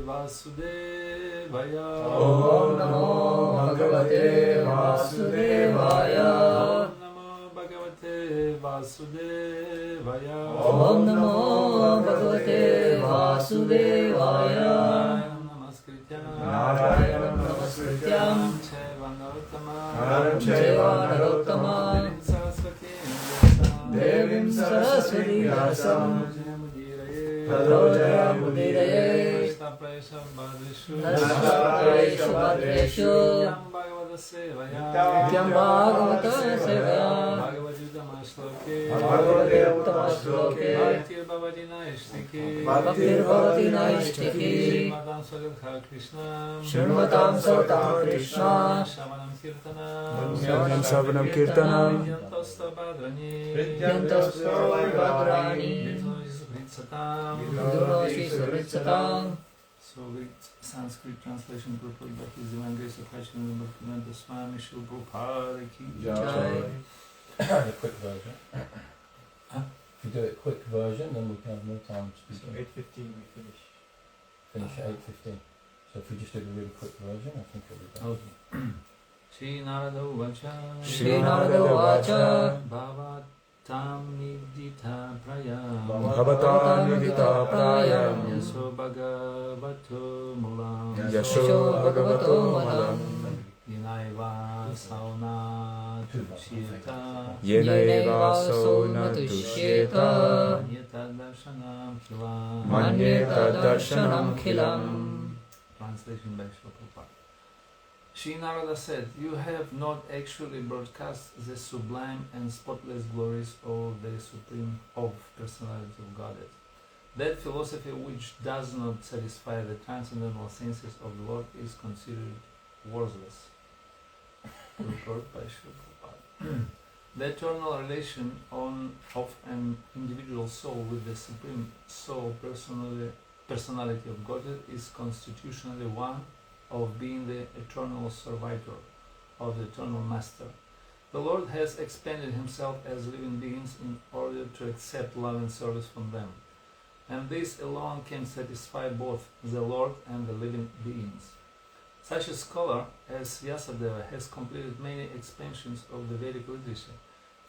Vasudevaya. Om Namo Bhagavate Vasudevaya. Om Namo Bhagavate Vasudevaya. Om Namo Bhagavate Vasudevaya. Narayanam Namaskrityam Naram Chaiva Narottama Devim Saraswati Vyasam Tato Jayamudiraye Nashtapraesha Bhadreshu Nityam Bhagavata Sevaya Bhagavate Uttama Shloke Bhaktir Bhavati Naishtiki Shrmatam Satam Krishna Munyanam Savanam Kirtanam Ridyantosta Vadrani Vidunoshi Suritsatam. So with Sanskrit translation purport by His Divine Grace of Hachman Bhaktivinoda Swami Srila Prabhupada ki Jai. A quick version. If you do it quick version, then we can have more time to speak. So 8:15 we finish. Finish at 8:15. So if we just do the really quick version, I think it'll be better. Okay. Shri Narada Uvacha. Shri Narada Uvacha. Bhavatam Nidita Prayam. Bhavatam Nidita Prayam. Yaso Bhagavato Mulam. Yasho Bhagavato Mulam. Yenaiva Sauna Tushyeta. Yenaiva Sauna Tushyeta. Manyeta Darshanam Khilam. Manyeta Darshanam Khilam. Translation by Srila Prabhupada. Shri Narada said, "You have not actually broadcast the sublime and spotless glories of the Supreme of Personality of Godhead. That philosophy which does not satisfy the transcendental senses of the Lord is considered worthless." Report by Srila Prabhupada. The eternal relation of an individual soul with the Supreme Soul Personality of Godhead is constitutionally one of being the eternal servitor of the eternal Master. The Lord has expanded Himself as living beings in order to accept love and service from them, and this alone can satisfy both the Lord and the living beings. Such a scholar as Vyasadeva has completed many expansions of the Vedic literature,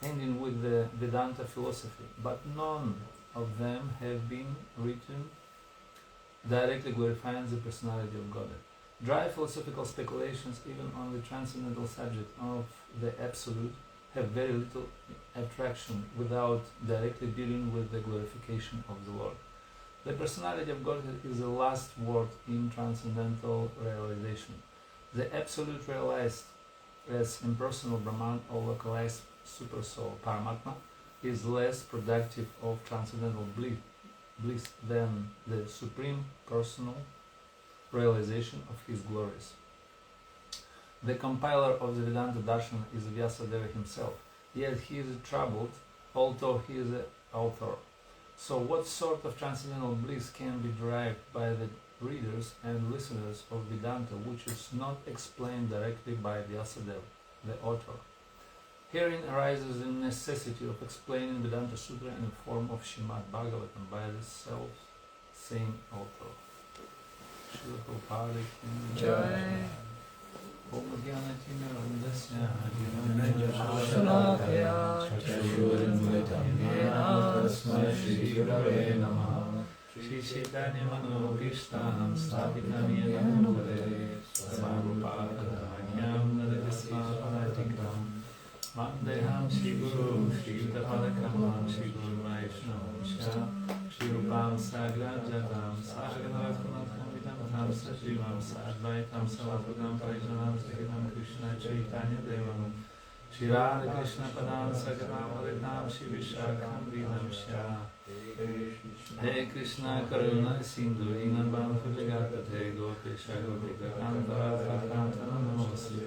ending with the Vedanta philosophy, but none of them have been written directly glorifying the personality of Godhead. Dry philosophical speculations, even on the transcendental subject of the Absolute, have very little attraction without directly dealing with the glorification of the Lord. The personality of Godhead is the last word in transcendental realization. The Absolute realized as impersonal Brahman or localized Supersoul Paramatma is less productive of transcendental bliss than the supreme personal realization of his glories. The compiler of the Vedanta Darshan is Vyasadeva himself, yet he is troubled, although he is the author. So what sort of transcendental bliss can be derived by the readers and listeners of Vedanta which is not explained directly by Vyasadeva, the author? Herein arises the necessity of explaining Vedanta Sutra in the form of Srimad Bhagavatam by the self-same author. Srila Prabhupada ki Jai. Om Jnana Timirandasya Shalakya Chakshurimritam Yena Tasmai Shri Gurave Namaha. Shri Chaitanya Manobhishtam Sthapitam Yena Bhutale Sarvarupakamanyam Nadavisvapadatikam Vandeham Shri Guru Shri Yudapadakramam Shri Guru Vaishnavamsya Shri Rupam Sagrajatam Saganarathanatham Vidam Sajivam Sadvaitam Savadvam Parijanam Sahitam Krishna Chaitanya Devam Shri Radha Krishna Padam Sagaram Haritam Shri Vishakam Vidamsya Hare Krishna Karuna Sindhu Dinabam Pujagapate Gopesha Gopika Kanta Radha Namaste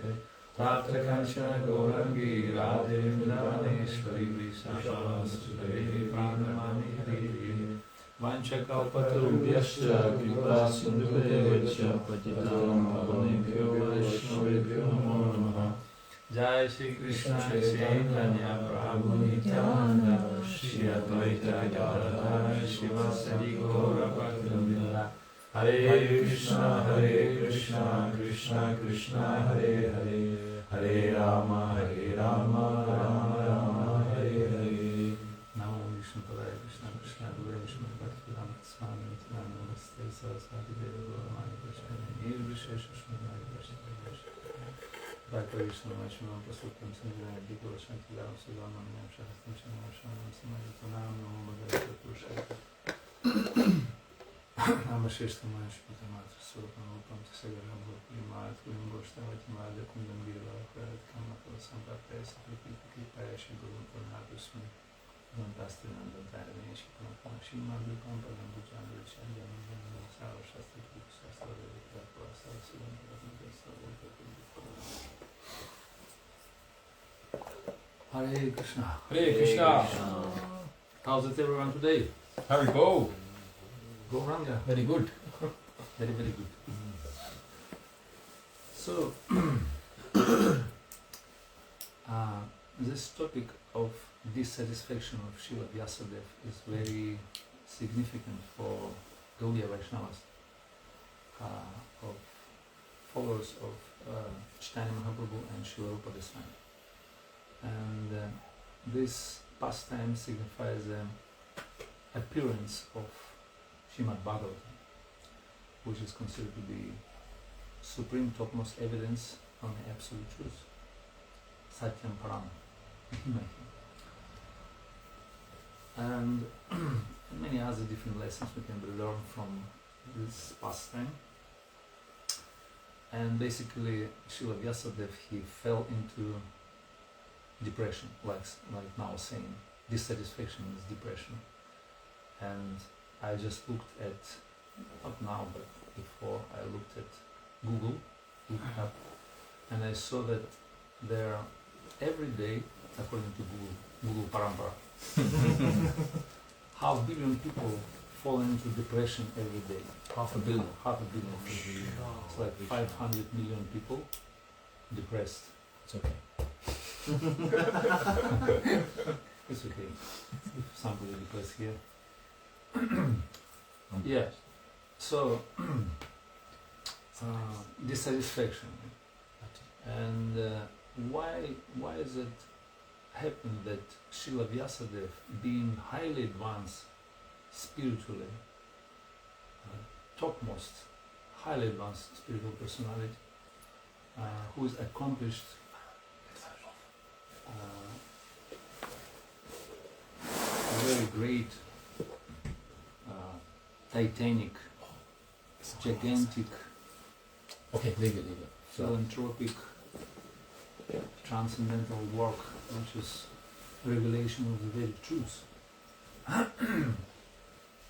Tatra Kanchana Gaurangi Radhe Vrindavaneshwari Vishakam Pranamami Hari Vanchakalpatarubhyascha Kripa Sindhudevacha Patitam Pavanebhyo Vaishnavebhyo Namo Namaha. Jai Shri Krishna Chaitanya Prabhu Nityananda Shri Advaita Gadadhara Shivasadi Gaura Bhaktivinoda Hare Krishna, Krishna Krishna, Hare Hare, Hare Rama, Rama Rama, Hare Hare. Namo Vishnu Padaya Krishna Krishna Guru Vishnu Bhaktivedanta Swami Nityananda Namaste Saraswati Devi Gauravani Krishna Nirvishesha Shmudaya Krishna Bhakti Vishnu Vishnu Prasuttam Sanjaya Dikura Shanti Lam Sudanam Nyam Shahastam Shanam Shanam Samaritanam Namo Bhagavata Purushaya Namashishtam Manashpatam Surapam Upam Tisagaram Bhaktimat Kulim Goshtavati Madhya Kundam Girva Kwarat Kamakala Sampapaya Saprapita Kipaya Shigurum Pranadusmi Dantastri Nandantara Neshi Pranatana Shimadu Pampalam Bhujandra Chandam Nandam Sava Shastra Kutu Sastra Vedita Prasad Sudan Pratmita Sarvata Hare Krishna. Hare Krishna. How's it everyone today? Hare Bo. Go Ranga. Very good. Very, very good. So, this topic of dissatisfaction of Srila Vyasadeva is very significant for Gaudiya Vaishnavas, of followers of Chaitanya Mahaprabhu and Srila Rupa Goswami. And this pastime signifies the appearance of Srimad Bhagavatam, which is considered to be supreme topmost evidence on the absolute truth, Satyam Param. And many other different lessons we can learn from this pastime. And basically, Srila Vyasadeva, he fell into depression, like now saying, dissatisfaction is depression. And I just looked at, not now, but before, I looked at Google, looked up, and I saw that there every day, according to Google Parampara, 500 million people fall into depression every day. 500 million. 500 million. It's like 500 million people depressed. It's okay. It's okay. If somebody depressed here. Yeah. So, dissatisfaction. And why is it happen that Srila Vyasadeva, being highly advanced spiritually, topmost, highly advanced spiritual personality, who is accomplished, very great, titanic, gigantic, Okay, leave it. philanthropic, transcendental work, which is revelation of the very truth.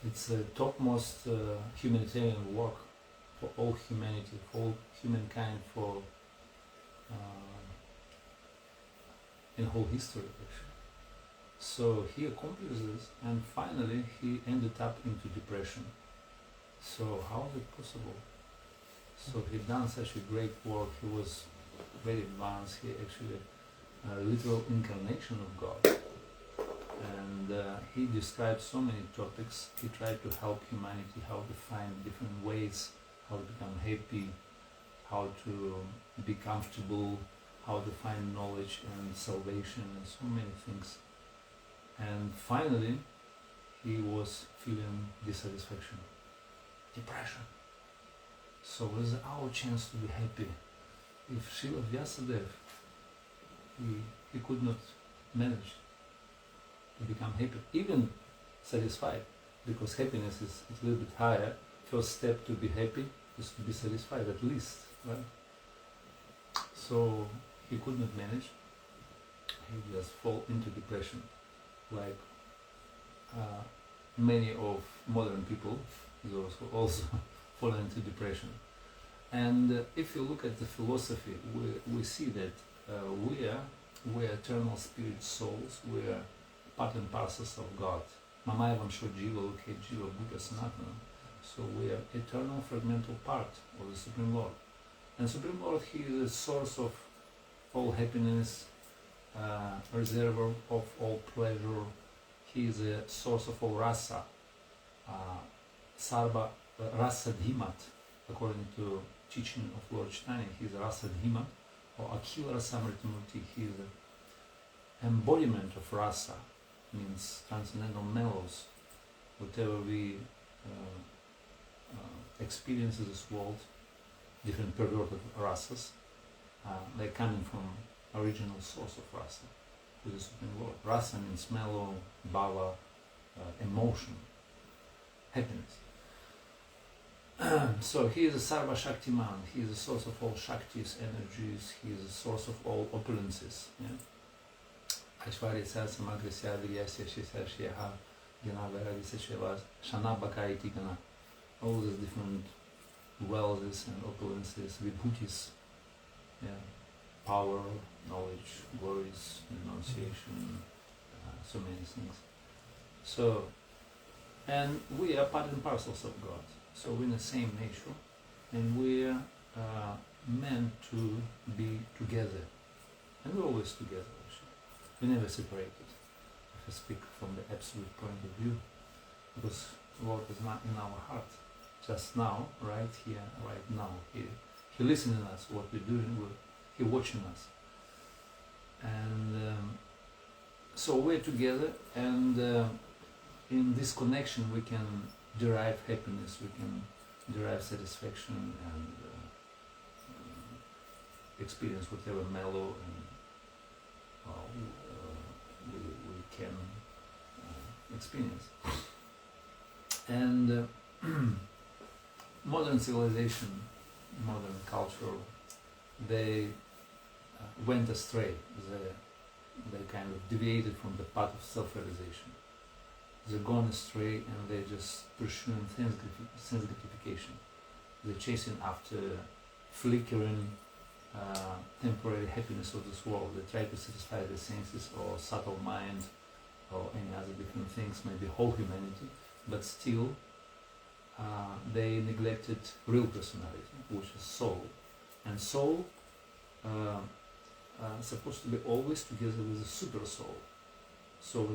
It's a topmost humanitarian work for all humanity, for all humankind, for in whole history actually. So he accomplished this, and finally he ended up into depression. So how is it possible? So he done such a great work. He was very advanced. He actually a literal incarnation of God, and he described so many topics. He tried to help humanity how to find different ways, how to become happy, how to be comfortable, how to find knowledge and salvation, and so many things. And finally, he was feeling dissatisfaction, depression. So what is our chance to be happy? If Srila Vyasadeva, he could not manage to become happy, even satisfied, because happiness is a little bit higher. First step to be happy is to be satisfied at least, right? So he could not manage. He just fall into depression, like many of modern people, those who also fall into depression. And if you look at the philosophy, we see that we are eternal spirit souls, we are part and parcels of God. Mamayavam Shojiva Lokhe Jiva Bhuta Sanatana. So we are eternal fragmental part of the Supreme Lord. And Supreme Lord, He is the source of all happiness, reservoir of all pleasure. He is the source of all rasa, sarva Rasadhimat, according to teaching of Lord Chaitanya, he is Rasadhimat, or Akhil Rasamritamurti, he is the embodiment of rasa, means transcendental mellows. Whatever we experience in this world, different perverted rasas, they're coming from original source of rasa, to the Supreme Lord. Rasa means mellow, bhava, emotion, happiness. So he is a Sarva Shaktiman, he is the source of all Shaktis, energies, he is the source of all opulences. Aishwarya Samagrasya Viryasya Shesha Gana Vairagya Sheva Shana Bhakaiti Gana. All these different wealths and opulences, vibhutis, power, knowledge, glories, renunciation, so many things. So, and we are part and parcels of God. So we're in the same nature, and we're meant to be together. And we're always together, actually. We never separated, if I speak from the absolute point of view, because Lord is not in our heart. Just now, right here, right now. He listening to us, what we're doing, He watching us. And so we're together, and in this connection we can derive happiness, we can derive satisfaction, and experience whatever mellow and we can experience. And modern civilization, modern culture, they went astray. They kind of deviated from the path of self-realization. They've gone astray, and they're just pursuing sense gratification. They're chasing after flickering, temporary happiness of this world. They try to satisfy the senses or subtle mind or any other different things, maybe whole humanity, but still they neglected real personality, which is soul. And soul supposed to be always together with the super soul. So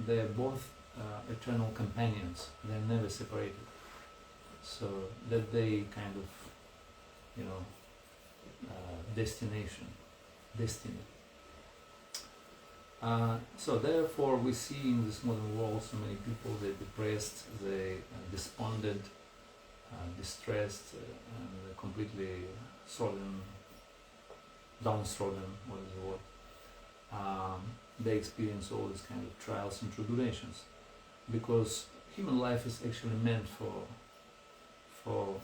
they're both eternal companions. They're never separated. So that they kind of, destiny. So therefore we see in this modern world so many people, they're depressed, they despondent, distressed, and completely downtrodden, what is the word? They experience all these kind of trials and tribulations, because human life is actually meant for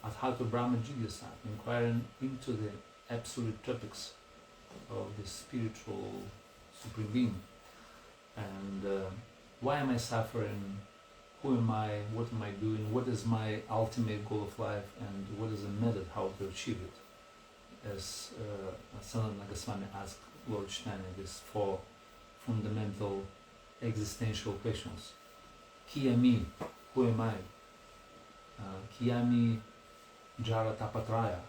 Adhata Brahma Jigyasa, inquiring into the absolute topics of the spiritual Supreme Being. And why am I suffering? Who am I? What am I doing? What is my ultimate goal of life? And what is the method how to achieve it? As Sanatana Goswami asked Lord Chaitanya, these 4 fundamental existential questions. Kiyami, who am I? Kiyami Jara Tapatraya,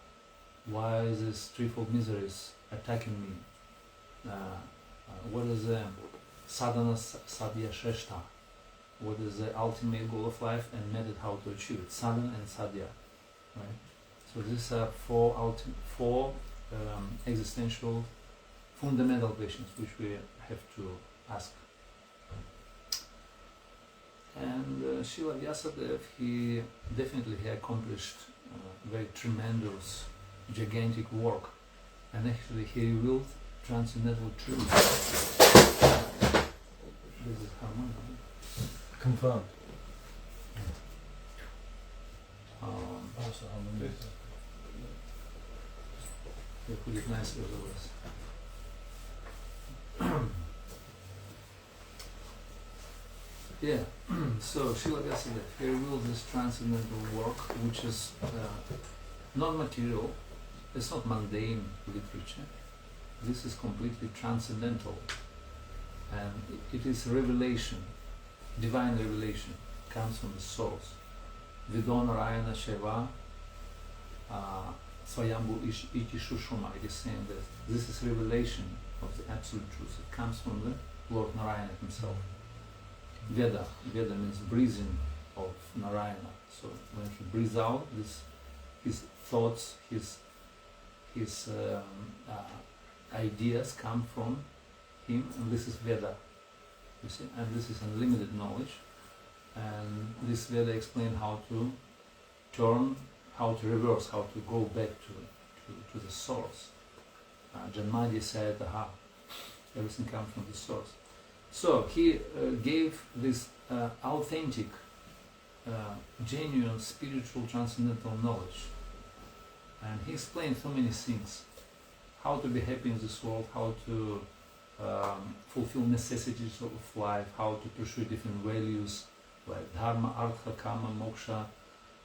why is this threefold miseries attacking me? What is the sadhana sadhya shreshta? What is the ultimate goal of life and method how to achieve it? Sadhana and sadhya, right? So these are 4 existential fundamental questions which we have to ask. And Srila Vyasadeva, he definitely accomplished very tremendous, gigantic work, and actually he revealed transcendental truth. This is harmonic. Confirmed. Also harmonious. They put it nicely otherwise. Yeah, so Srila Vyasadeva, he revealed this transcendental work, which is non-material, it's not mundane literature. This is completely transcendental, and it is revelation, divine revelation, comes from the source. Vidon Rayana Sheva Swayambhu Iti Shushuma, it is saying that this is revelation of the absolute truth. It comes from the Lord Narayana himself. Veda means breathing of Narayana. So when he breathes out, his thoughts, his ideas come from him, and this is Veda, you see, and this is unlimited knowledge. And this Veda explains how to turn, how to reverse, how to go back to the source. Janmadi said, aha, everything comes from the source. So he gave this authentic, genuine, spiritual, transcendental knowledge. And he explained so many things. How to be happy in this world, how to fulfill necessities of life, how to pursue different values like dharma, artha, kama, moksha,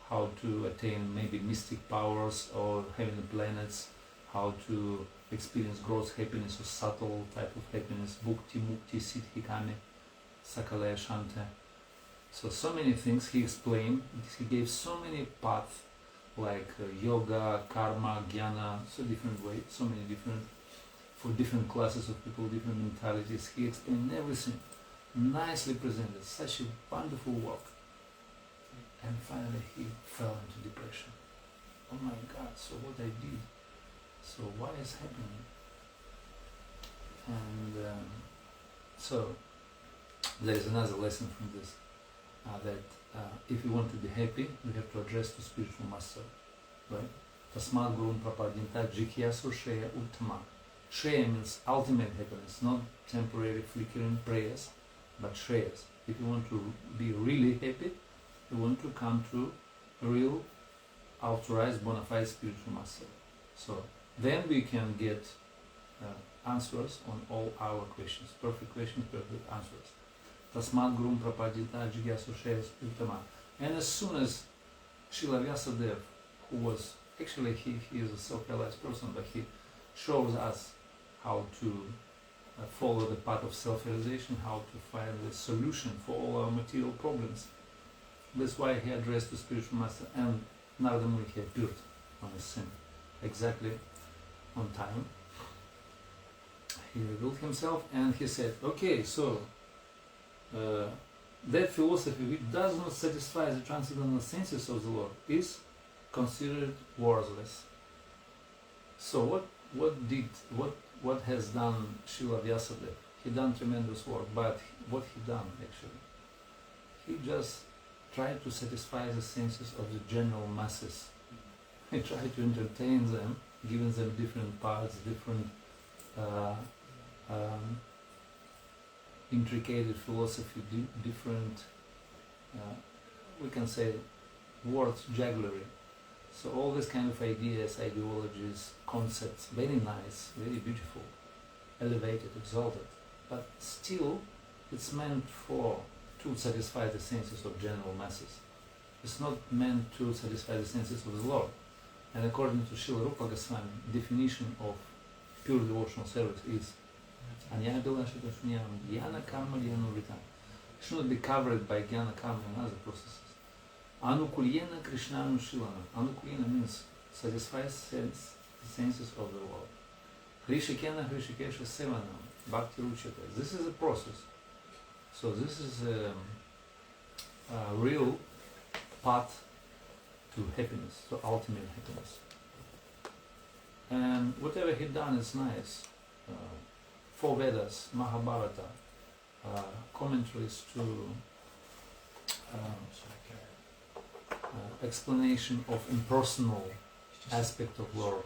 how to attain maybe mystic powers or heavenly planets, how to experience gross happiness or subtle type of happiness, bhukti, mukti, siddhi, kami, sakalaya, shanta. So many things he explained. He gave so many paths like yoga, karma, jnana, so different ways, so many different, for different classes of people, different mentalities. He explained everything, nicely presented, such a wonderful work. And finally he fell into depression. Oh my God, so what I did, so why is happening? And so there is another lesson from this, that if you want to be happy, you have to address the spiritual master, right? Tasmat gurun prapadinta jikyasu shreya uttama. Shreya means ultimate happiness, not temporary flickering prayers, but shreyas. If you want to be really happy, you want to come to a real, authorized, bona fide spiritual master. So then we can get answers on all our questions, perfect questions, perfect answers. Tasmat gurun prapadita jigyasu shreya uttama. And as soon as Srila Vyasadeva, who was, actually he is a self-realized person, but he shows us how to follow the path of self-realization, how to find the solution for all our material problems. That's why he addressed the spiritual master, and Narada Muni appeared on the scene exactly on time. He revealed himself and he said, okay, so that philosophy which does not satisfy the transcendental senses of the Lord is considered worthless. So what has done Srila Vyasadeva? He done tremendous work, but what he done actually? He just tried to satisfy the senses of the general masses. He tried to entertain them, giving them different parts, different intricate philosophy, different, we can say, words jugglery. So all these kind of ideas, ideologies, concepts, very nice, very beautiful, elevated, exalted, but still it's meant to satisfy the senses of general masses. It's not meant to satisfy the senses of the Lord. And according to Srila Rupa Goswami, definition of pure devotional service is Anyana Jnana Karma Jnana Vritam. It should not be covered by Jnana Karma and other processes. Anukulyena Krishnanu Shilana. Anukulyena means satisfies the senses of the Lord. Hrishikena Hrishikesha Sevanam. Bhakti Ruchata. This is a process. So this is a real path to happiness, to ultimate happiness. And whatever he done is nice. Four Vedas, Mahabharata, commentaries to explanation of impersonal aspect of Lord,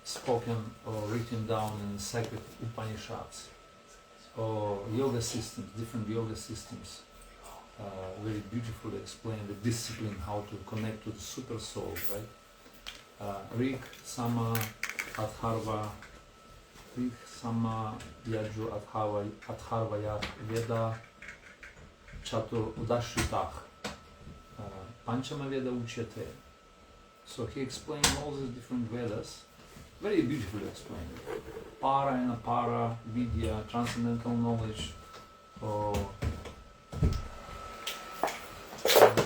spoken or written down in sacred Upanishads, or yoga systems, different yoga systems, very beautifully explain the discipline, how to connect to the super soul, right? Rig, Sama, Atharva, Rig, Sama, Yaju, Atharva, Yaj, Veda, Chatur, Udashritach, Panchama Veda Uchyate. So he explained all these different Vedas, very beautifully explained. Para and Apara, Vidya, transcendental knowledge, or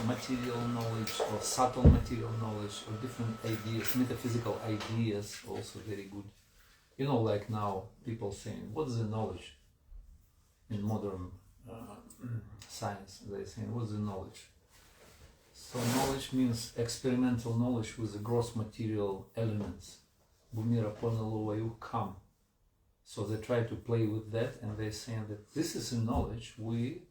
material knowledge, or subtle material knowledge, or different ideas, metaphysical ideas, also very good. Like now, people saying, what is the knowledge in modern science. They're saying, what's the knowledge? So knowledge means experimental knowledge with the gross material elements. Bumira ponelu come. So they try to play with that, and they're saying that this is a knowledge. We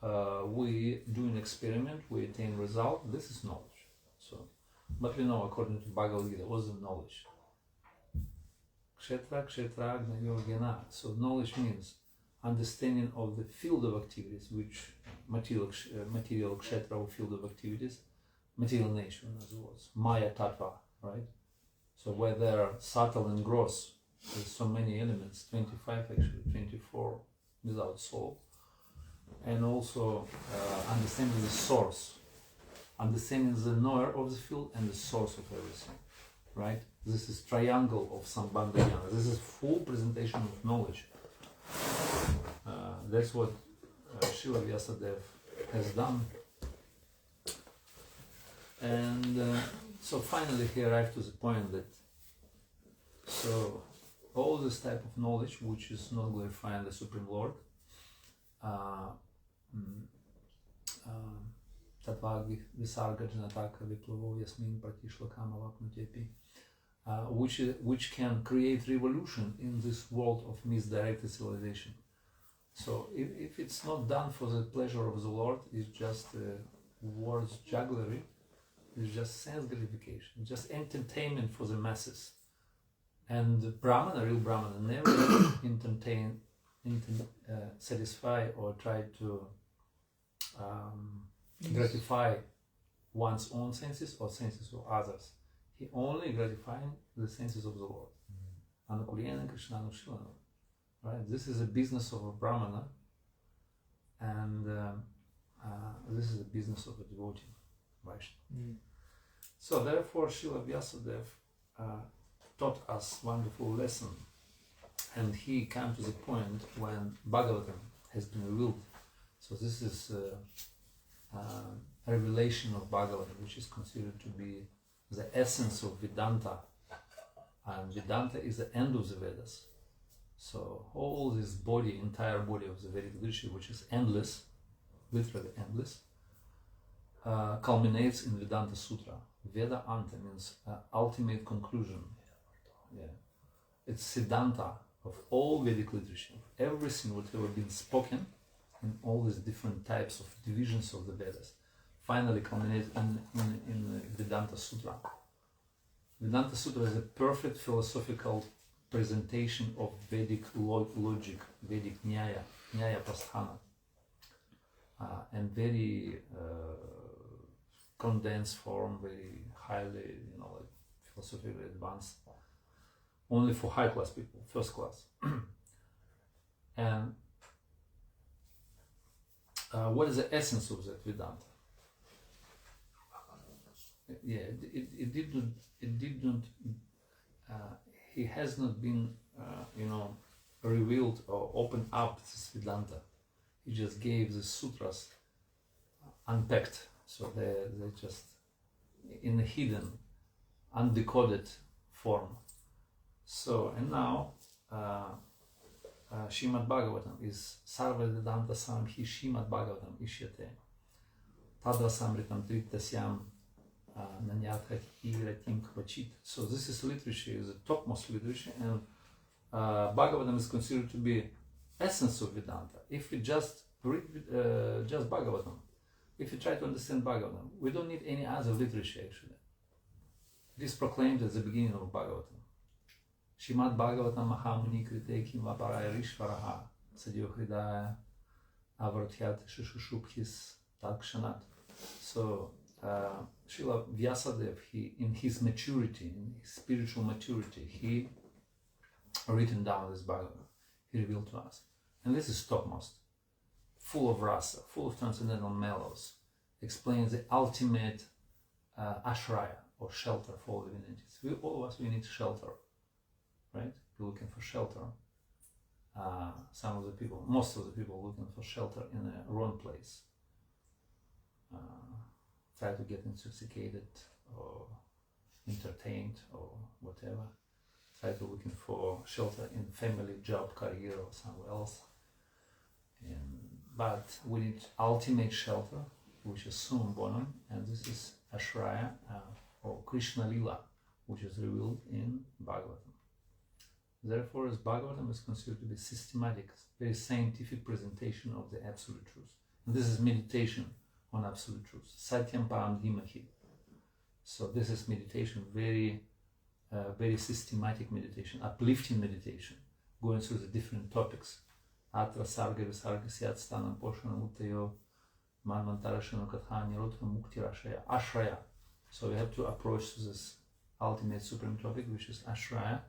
do an experiment, we attain result. This is knowledge. So, but we know according to Bhagavad Gita, what's the knowledge? Kshetra, kshetra, agna, yogena. So knowledge means understanding of the field of activities, which material kshetra or field of activities, material nature in other words, Maya Tattva, right? So where there are subtle and gross, there's so many elements, 25 actually, 24 without soul. And also understanding the source, understanding the knower of the field and the source of everything, right? This is triangle of Sambandha. This is full presentation of knowledge. That's what Srila Vyasadeva has done. And so finally he arrived to the point that so all this type of knowledge which is not glorifying the Supreme Lord, Tatvag Visarga Janataka Viplavo Yasmin Pratishlakama Vapnutepi, which can create revolution in this world of misdirected civilization. So if it's not done for the pleasure of the Lord, it's just words jugglery, it's just sense gratification, just entertainment for the masses. And the Brahmana, real Brahmana, never satisfy or try to gratify one's own senses or senses of others. He only gratifying the senses of the Lord. Anukulena Krishna Anushilana. Right? This is a business of a Brahmana, and this is a business of a devotee, Vaishnava. So therefore Srila Vyasadeva taught us wonderful lesson, and he came to the point when Bhagavatam has been revealed. So this is a revelation of Bhagavatam, which is considered to be the essence of Vedanta, and Vedanta is the end of the Vedas. So all this body, entire body of the Vedic literature, which is endless, literally endless, culminates in Vedanta Sutra. Veda Anta means ultimate conclusion. Yeah, it's Siddhanta of all Vedic literature, everything what ever been spoken in all these different types of divisions of the Vedas, finally culminates in Vedanta Sutra. Vedanta Sutra is a perfect philosophical presentation of Vedic logic, Vedic Nyaya Pasthana, and very condensed form, very highly, like philosophically advanced, only for high class people, first class. And what is the essence of that Vedanta? Yeah, it did not. He has not been, revealed or opened up this Vedanta. He just gave the sutras unpacked, so they're just in a hidden, undecoded form. So, and now Srimad Bhagavatam is Sarva Vedanta Samhi Srimad Bhagavatam Ishyate Tadra Samritam Tritasyam Nanyathatim Kvachit. So this is literature, is the topmost literature, and Bhagavatam is considered to be essence of Vedanta. If we just read just Bhagavatam, if you try to understand Bhagavatam, we don't need any other literature actually. It is proclaimed at the beginning of Bhagavatam. Shrimad Bhagavatam Mahamuni Krite Kim Vaparaya Rishvaraha Sadyo Hridaya Avarthyat Shishushubhis Takshanat. So Srila Vyasadeva, in his maturity, in his spiritual maturity, he written down this Bhagavatam. He revealed to us. And this is topmost, full of rasa, full of transcendental mellows, explains the ultimate ashraya, or shelter for all living entities. All of us, we need shelter, right? We're looking for shelter. Some of the people, most of the people looking for shelter in a wrong place. Try to get intoxicated or entertained or whatever. Try to looking for shelter in family, job, career, or somewhere else. And but we need ultimate shelter, which is Sum Bonum, and this is Ashraya or Krishna Lila, which is revealed in Bhagavatam. Therefore, as Bhagavatam is considered to be systematic, very scientific presentation of the absolute truth. And this is meditation on absolute truth. Satyam Param Dhimahi. So this is meditation, very systematic meditation, uplifting meditation, going through the different topics. Atra Sarga Visarga Syat Stanam Poshanam Uttayo Manvantarashana Katha Nirodha Mukti Rashaya. Ashraya. So we have to approach this ultimate supreme topic, which is Ashraya.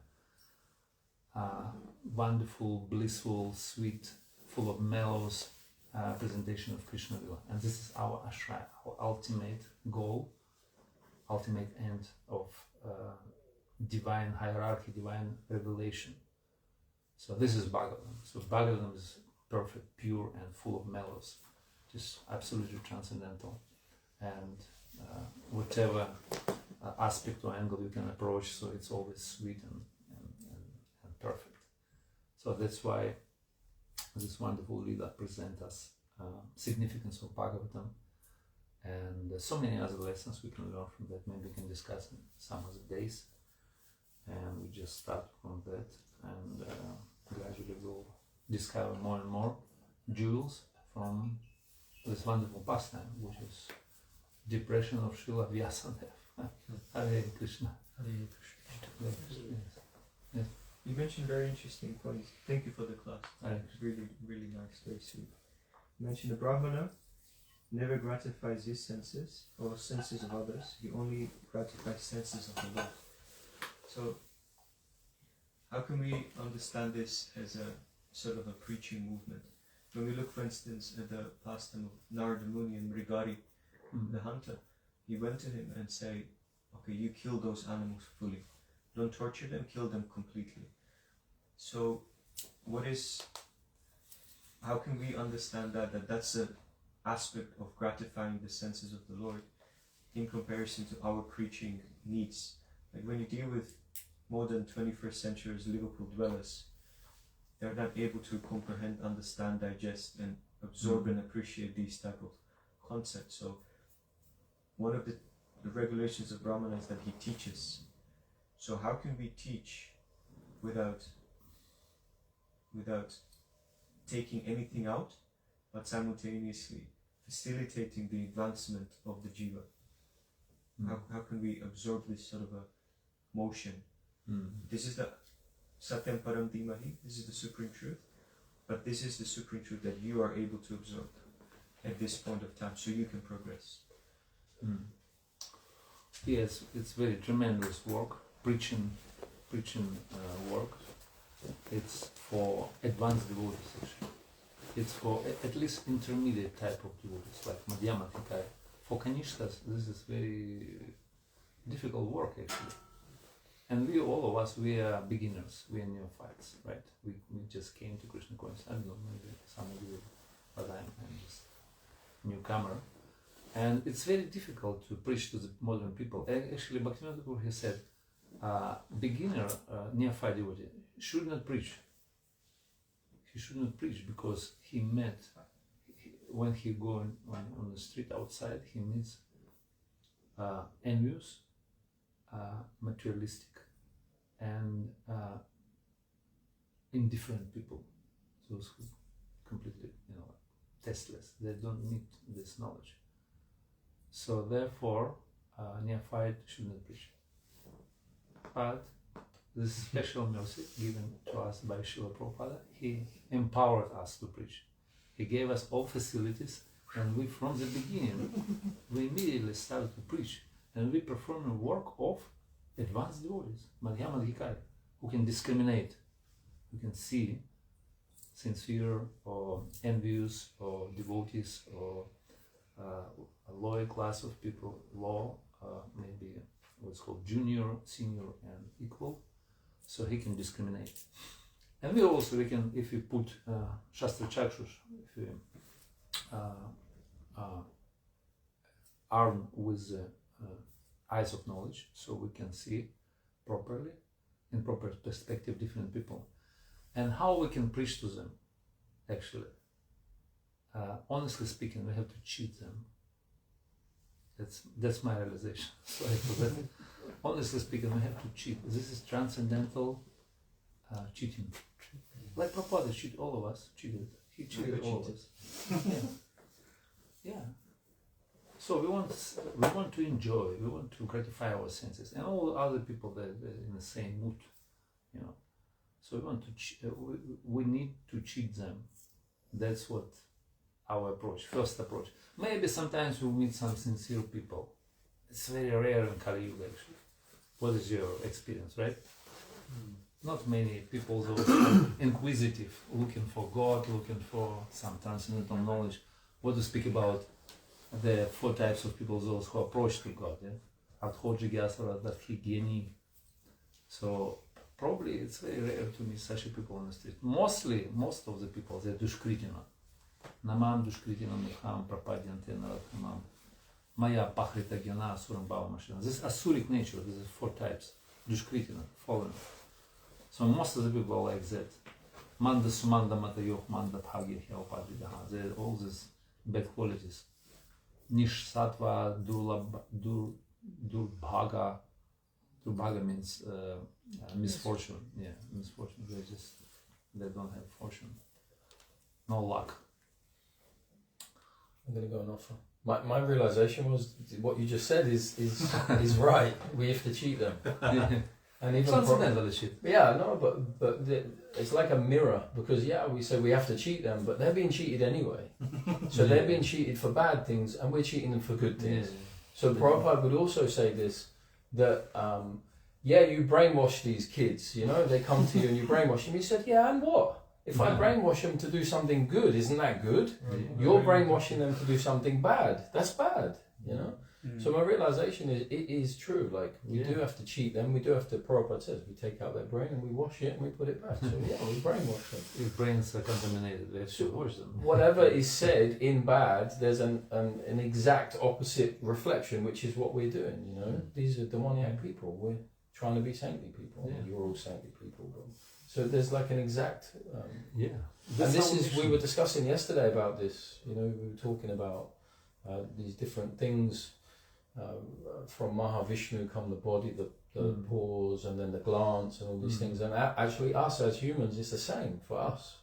Wonderful, blissful, sweet, full of mellows presentation of Krishna Lila. And this is our Ashraya, our ultimate goal, ultimate end of divine hierarchy, divine revelation. So this is Bhagavatam. So Bhagavatam is perfect, pure, and full of mellows, just absolutely transcendental. And whatever aspect or angle you can approach, so it's always sweet and perfect. So that's why this wonderful Lila presents us significance of Bhagavatam, and so many other lessons we can learn from that. Maybe we can discuss in some other days, and we just start from that, and gradually we'll discover more and more jewels from this wonderful pastime, which is depression of Srila Vyasadeva. Hare Krishna. Hare Krishna. Hare Krishna. Yes. You mentioned very interesting points. Thank you for the class. Thanks. Really, really nice, very sweet. You mentioned the Brahmana never gratifies his senses or senses of others. He only gratifies senses of the Lord. So, how can we understand this as a sort of a preaching movement? When we look, for instance, at the pastime of Narada Muni and Mrigari, the hunter, he went to him and said, okay, you kill those animals fully. Don't torture them, kill them completely. So, how can we understand that that's an aspect of gratifying the senses of the Lord in comparison to our preaching needs? Like when you deal with modern 21st century Liverpool dwellers, they're not able to comprehend, understand, digest, and absorb and appreciate these type of concepts. So, one of the regulations of Brahmana is that he teaches. So how can we teach without taking anything out, but simultaneously facilitating the advancement of the jiva? How can we absorb this sort of a motion? This is the Satyam Param Dhimahi, this is the supreme truth, but this is the supreme truth that you are able to absorb at this point of time, so you can progress. Yes, it's very tremendous work, preaching work. It's for advanced devotees actually. It's for at least intermediate type of devotees, like Madhyama Thikaya. For Kanishkas, this is very difficult work actually. And we, all of us, we are beginners, we are neophytes, right? We just came to Krishna consciousness. I don't know, maybe some of you, but I'm just newcomer. And it's very difficult to preach to the modern people. Actually, Bhaktivinoda Thakur has said, beginner, neophyte devotee should not preach. He should not preach because he met, when he goes on the street outside, he meets envious, materialistic, and indifferent people. Those who completely, tasteless. They don't need this knowledge. So therefore, neophyte should not preach. But this special mercy given to us by Srila Prabhupada, he empowered us to preach. He gave us all facilities, and we, from the beginning, we immediately started to preach, and we perform a work of advanced devotees, Madhyama Adhikari, who can discriminate, who can see sincere or envious or devotees or a lower class of people, maybe what's called junior, senior, and equal. So he can discriminate. And we can, if we put Shastra Chakshush, if we arm with the eyes of knowledge, so we can see properly, in proper perspective, different people. And how we can preach to them, actually. honestly speaking, we have to cheat them. That's my realization. Sorry for that. Honestly speaking, we have to cheat. This is transcendental cheating. Like Prabhupada cheated all of us. He cheated all of us. Yeah. So we want to enjoy. We want to gratify our senses, and all other people that are in the same mood, you know. So we want to. We need to cheat them. That's what our approach. First approach. Maybe sometimes we meet some sincere people. It's very rare in Kali Yuga actually. What is your experience, right? Not many people, those inquisitive, looking for God, looking for some transcendental knowledge. What to speak about the 4 types of people, those who approach to God, Adhoji Gyasara, Geni. So probably it's very rare to meet such people on the street. Most of the people, they're Dushkritina. Namam Dushkritina Mukham Prapadyante Narathamam. Maya Pahrita Gyana Asuram Bhavamashina. This is Asuric nature, this is 4 types. Dushkritina, fallen. So most of the people are like that. Manda Sumanda Matayoh Manda Bhagya Hyaopadridaha. They have all these bad qualities. Nish Sattva Durbhaga. Durbhaga means misfortune. Yeah, misfortune. They don't have fortune. No luck. I'm going to go and offer. My realization was what you just said is right. We have to cheat them. And even Transcendental shit. Yeah, no, but it's like a mirror, because we say we have to cheat them, but they're being cheated anyway. So they're being cheated for bad things, and we're cheating them for good things. Yeah. So Prabhupada would also say this, that you brainwash these kids, they come to you and you brainwash them. He said, and what? If I brainwash them to do something good, isn't that good? You're brainwashing them to do something bad. That's bad, So my realization is, it is true. Like, we do have to cheat them. We do have to, Prabhupada says, we take out their brain and we wash it and we put it back. So we brainwash them. If brains are contaminated, we have to wash them. Whatever is said in bad, there's an exact opposite reflection, which is what we're doing, These are demoniac people. We're trying to be saintly people. You're all saintly people. So there's like an exact... And we were discussing yesterday about this, we were talking about these different things. From Mahavishnu come the body, the pores, and then the glance, and all these things. And actually, us as humans, it's the same for us.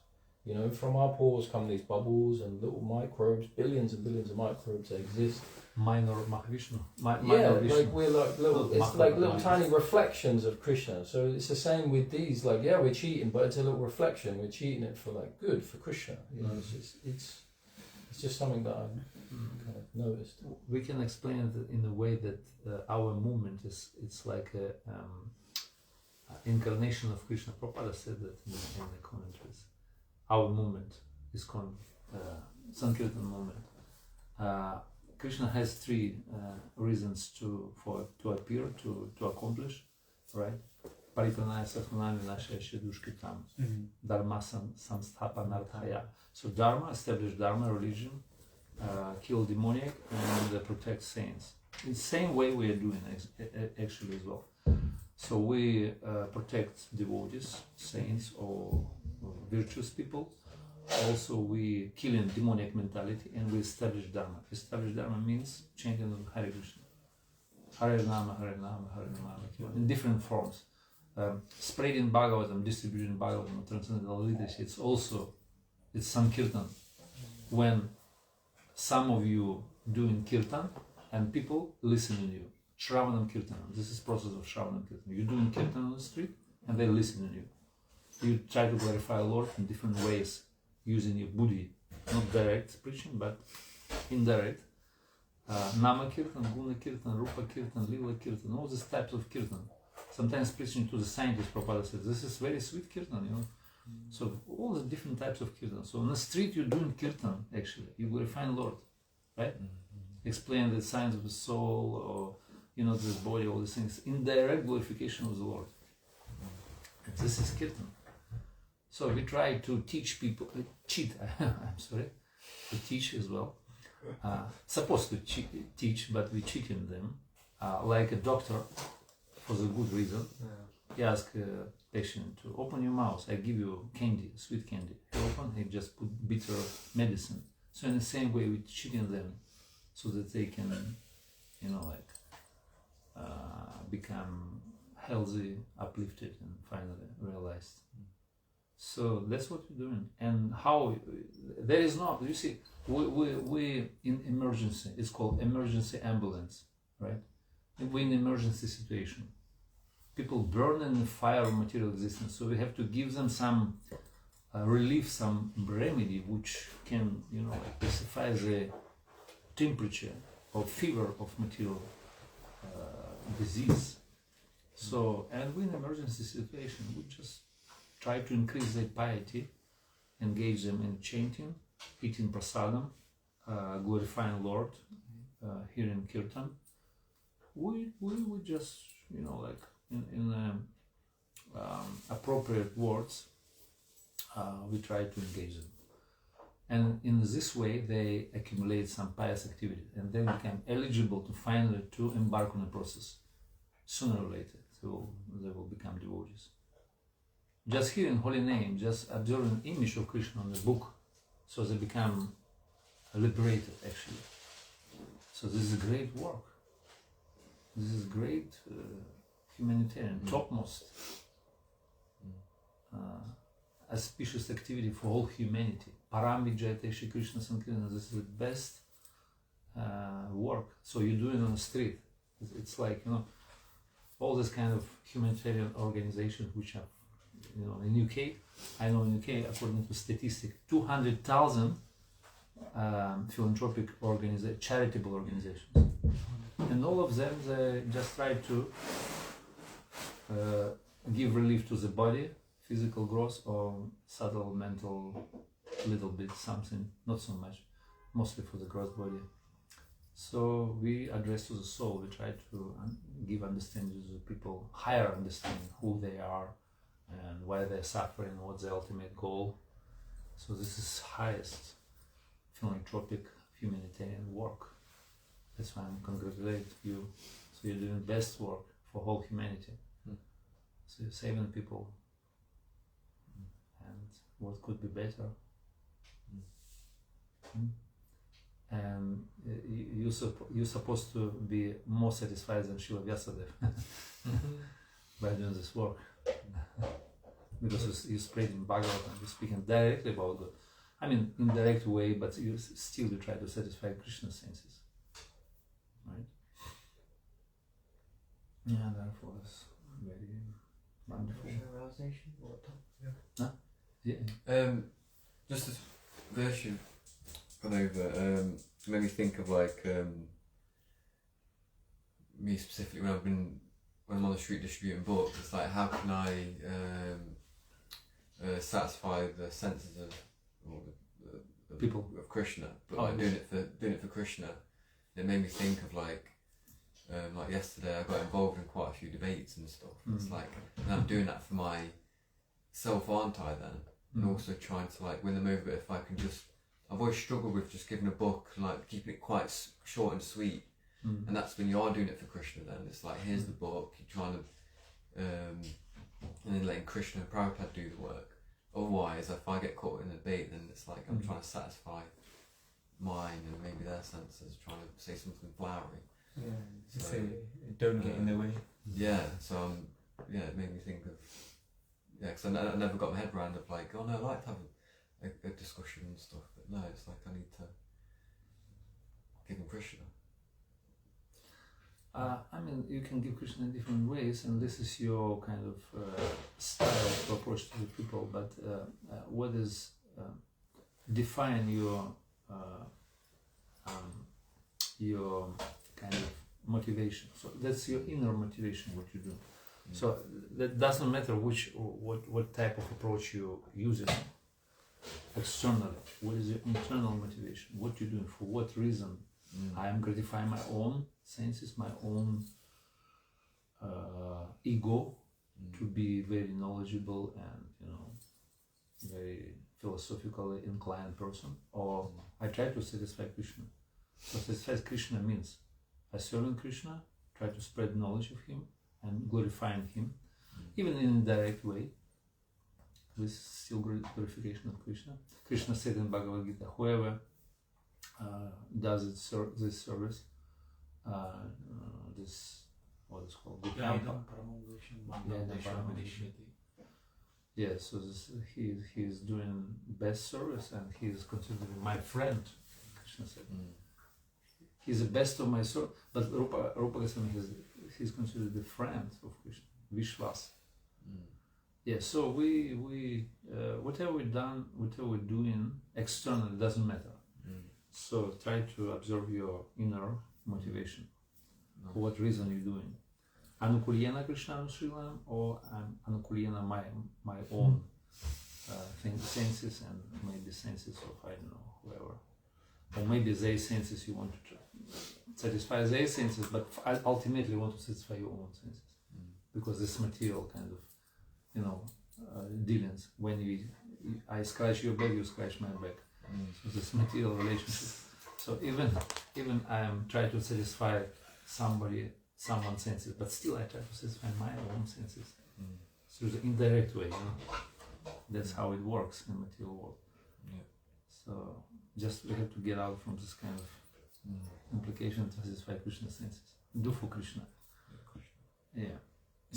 From our pores come these bubbles and little microbes, billions and billions of microbes that exist. Minor Mahavishnu. Vishnu. Like we're like little. It's like little tiny reflections of Krishna. So it's the same with these. Like we're cheating, but it's a little reflection. We're cheating it for good for Krishna. It's just something that I kind of noticed. We can explain it in a way that our movement it's like a incarnation of Krishna. Prabhupada said that in the commentaries. Our movement is called Sankirtan movement. Krishna has 3 reasons to appear, to accomplish, right? Paripranaya Satmanami Nashaya Dushkitam. Dharma Samsthapanarthaya. So Dharma, establish Dharma, religion, kill demoniac, and protect saints. In the same way we are doing actually as well. So we protect devotees, saints, or virtuous people. Also we kill in demoniac mentality, and we establish Dharma. Establish Dharma means chanting Hare Krishna. Hare Nama, Hare Nama, Hare Nama, in different forms. Spreading Bhagavatam, distributing Bhagavatam, transcendental leadership, it's Sankirtan. When some of you doing Kirtan and people listening to you. Shravanam Kirtanam. This is process of Shravanam Kirtanam. You're doing Kirtan on the street and they listen to you. You try to glorify the Lord in different ways, using your buddhi, not direct preaching, but indirect. Nama Kirtan, Guna Kirtan, Rupa Kirtan, Lila Kirtan, all these types of Kirtan. Sometimes preaching to the scientists, Prabhupada says, this is very sweet Kirtan, So all the different types of Kirtan. So on the street you're doing Kirtan, actually. You glorify the Lord, right? Explain the science of the soul, or, this body, all these things. Indirect glorification of the Lord. And this is Kirtan. So we try to teach people, cheat, I'm sorry, to teach as well. Supposed to teach, but we cheating them. Like a doctor, for the good reason. He asks a patient to open your mouth. I give you candy, sweet candy. He open, he just put bitter medicine. So in the same way, we're cheating them so that they can, you know, like become healthy, uplifted, and finally realized. So that's what we're doing. And how there is not, you see, we in emergency, it's called emergency ambulance, right? We're in emergency situation. People burn in the fire of material existence, so we have to give them some relief, some remedy which can, you know, like specify the temperature or fever of material disease. So, and we're in emergency situation, we just try to increase their piety, engage them in chanting, eating prasadam, glorifying Lord, hearing kirtan. We just, you know, like in appropriate words, we try to engage them. And in this way, they accumulate some pious activity and then become eligible to finally to embark on a process. Sooner or later, they will become devotees. Just hearing holy name, just observing image of Krishna on the book, so they become liberated actually. So this is great work. This is great humanitarian, topmost auspicious activity for all humanity. Param Vijayate Shri Krishna Sankirtana, this is the best work. So you do it on the street. It's like, you know, all this kind of humanitarian organizations which are, you know, in UK, I know in UK, according to statistics, 200,000 philanthropic charitable organizations. And all of them, they just try to give relief to the body, physical growth, or subtle mental, little bit something, not so much, mostly for the gross body. So we address to the soul, we try to give understanding to the people, higher understanding who they are and why they're suffering, what's the ultimate goal. So this is highest philanthropic humanitarian work. That's why I congratulate you. So you're doing best work for whole humanity. So you're saving people. And what could be better? And you're supposed to be more satisfied than Srila Vyasadeva by doing this work. Because you're spreading Bhagavatam, you're speaking directly about God. I mean, in direct way, but you try to satisfy Krishna's senses. Right? Yeah, therefore it's very wonderful. Realization? What time? Huh? Yeah. Just this verse you've gone over made me think of like me specifically when I'm on the street distributing books. It's like, how can I satisfy the senses of people of Krishna, but doing it for Krishna. It made me think of like yesterday I got involved in quite a few debates and stuff. It's like, and I'm doing that for myself, aren't I then? And also trying to like win them over. But if I can just, I've always struggled with just giving a book and like keeping it quite short and sweet. And that's when you are doing it for Krishna then. It's like, here's the book, you're trying to and then letting Krishna and Prabhupada do the work. Otherwise, if I get caught in a debate, then it's like I'm trying to satisfy mine and maybe their senses, trying to say something flowery. Yeah, So, say, don't get in the way. Yeah, so it made me think of, because I never got my head around of like, oh no, I like to have a discussion and stuff, but no, it's like I need to give him Krishna. I mean, you can give Krishna in different ways, and this is your kind of style to approach to the people. But what is define your kind of motivation? So that's your inner motivation, what you do. So that doesn't matter what type of approach you use it externally. What is your internal motivation? What you're doing, for what reason? I am gratifying my own senses, my own ego to be very knowledgeable and very philosophically inclined person, or I try to satisfy Krishna. So satisfy Krishna means I serving Krishna, try to spread knowledge of him and glorifying him, even in a direct way. This is still glorification of Krishna. Krishna said in Bhagavad Gita, whoever does this service, this what is called yeah, so he's doing best service, and he is considered my friend. Krishna said he's the best of my soul, but Rupa Goswami he's considered the friend of Krishna, Vishwas. Yeah, so we whatever we're doing externally doesn't matter. So try to observe your inner motivation. For what reason you're doing? Anukulyena Krishna Srilam, or Anukulyena my own senses, and maybe senses of I don't know whoever, or maybe their senses you want to satisfy their senses, but ultimately you want to satisfy your own senses, because this material kind of dealings. When I scratch your back, you scratch my back. So this material relationship. So even I am trying to satisfy someone's senses, but still I try to satisfy my own senses through the indirect way. That's how it works in material world. Yeah. So just we have to get out from this kind of implication to satisfy Krishna's senses. Do for Krishna. Yeah.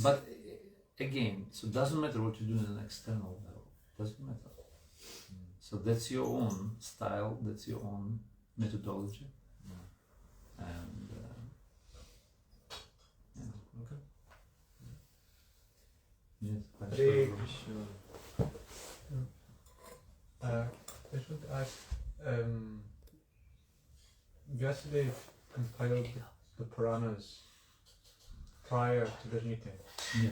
But again, so it doesn't matter what you do in an external level. Doesn't matter. So that's your own style, that's your own methodology. And Okay. yes, Hare Krishna. I just want to ask, Vyasadeva compiled the Puranas prior to this meeting, yeah,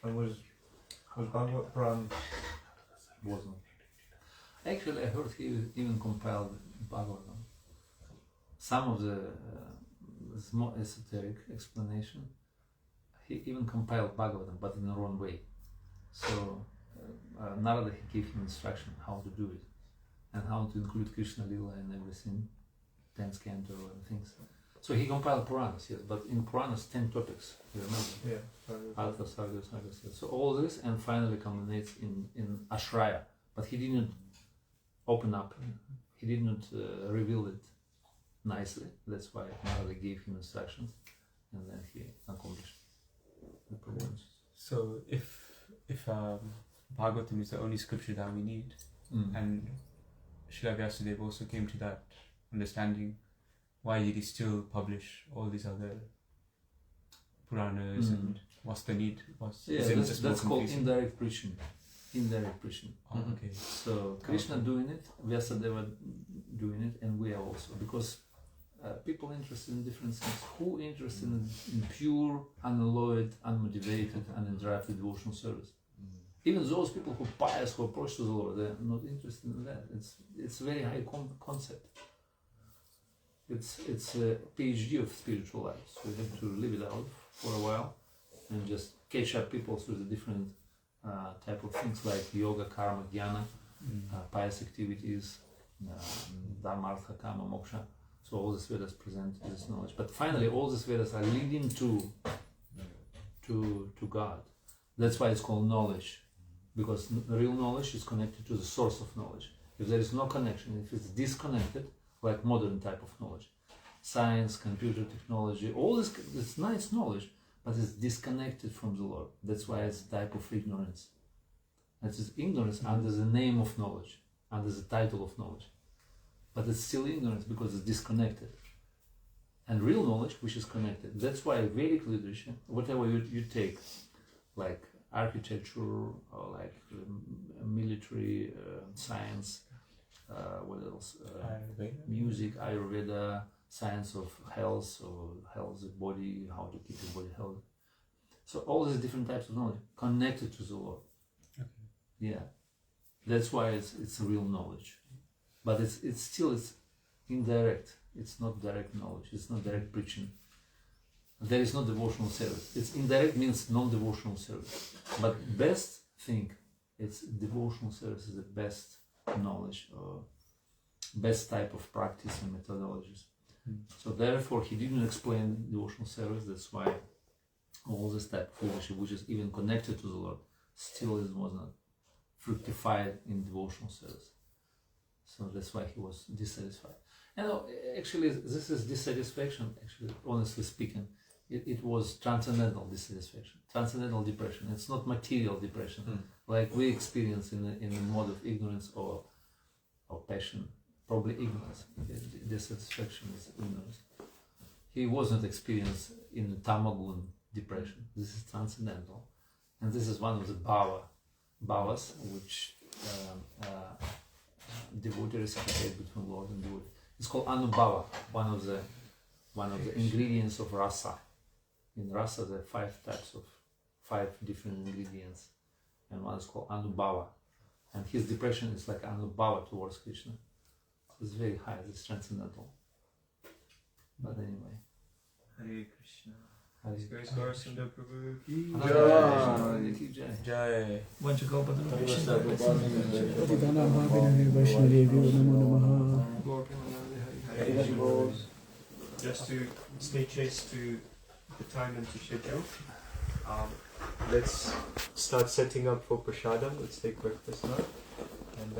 and was Bhagavad Puran wasn't. Actually, I heard he even compiled Bhagavatam. Some of the more esoteric explanation, he even compiled Bhagavatam, but in the wrong way. So Narada he gave him instruction how to do it, and how to include Krishna Lila and everything, 10th canto and things. So he compiled Puranas, yes, but in Puranas 10 topics, you remember? Yeah. Artha, Sarga, yes. So all this, and finally culminates in Ashraya, but he didn't open up, he didn't reveal it nicely. That's why Narada gave him instructions, and then he accomplished the programs. So if Bhagavatam is the only scripture that we need, and Srila Vyasadeva also came to that understanding, why did he still publish all these other Puranas, and what's the need? That's called indirect preaching. Indirect preaching. Oh, okay. So Krishna doing it, Vyasadeva doing it, and we are also, because people interested in different things. Who interested in pure, unalloyed, unmotivated, uninterrupted devotional service? Even those people who are pious, who approach to the Lord, they're not interested in that. It's a very high concept. It's a PhD of spiritual life. So you have to live it out for a while and just catch up people through the different type of things like yoga, karma, jnana, pious activities, dharmartha, kama, moksha. So all the Vedas present this knowledge. But finally, all these Vedas are leading to God. That's why it's called knowledge, because the real knowledge is connected to the source of knowledge. If there is no connection, if it's disconnected, like modern type of knowledge, science, computer technology, all this, it's nice knowledge, but it's disconnected from the Lord. That's why it's a type of ignorance. It's ignorance under the name of knowledge, under the title of knowledge. But it's still ignorance because it's disconnected. And real knowledge, which is connected. That's why Vedic literature, whatever you take, like architecture, or like military science, what else? Music, Ayurveda, science of health, or healthy body, how to keep your body healthy. So all these different types of knowledge connected to the Lord. Okay. Yeah, that's why it's real knowledge, but it's still indirect. It's not direct knowledge. It's not direct preaching. There is no devotional service. It's indirect means non-devotional service. But best thing, it's devotional service is the best knowledge or best type of practice and methodologies. So therefore, he didn't explain devotional service. That's why all this type of leadership, which is even connected to the Lord, still was not fructified in devotional service. So that's why he was dissatisfied. And actually, this is dissatisfaction. Actually, honestly speaking, it was transcendental dissatisfaction, transcendental depression. It's not material depression like we experience in the mode of ignorance or passion. Probably ignorance. Dissatisfaction is ignorance. He wasn't experienced in the tamagun depression. This is transcendental, and this is one of the bhavas which devotee reciprocate between Lord and devotee. It's called anubhava, one of the ingredients of rasa. In rasa, there are 5 different ingredients, and one is called anubhava. And his depression is like anubhava towards Krishna. It's very high. It's transcendental. But anyway. Hare Krishna. Hare Grace Gaurasundar Prabhu ki Jai. Jai. Just to stay chaste to the time and to schedule, let's start setting up for prasadam. Let's take breakfast now. And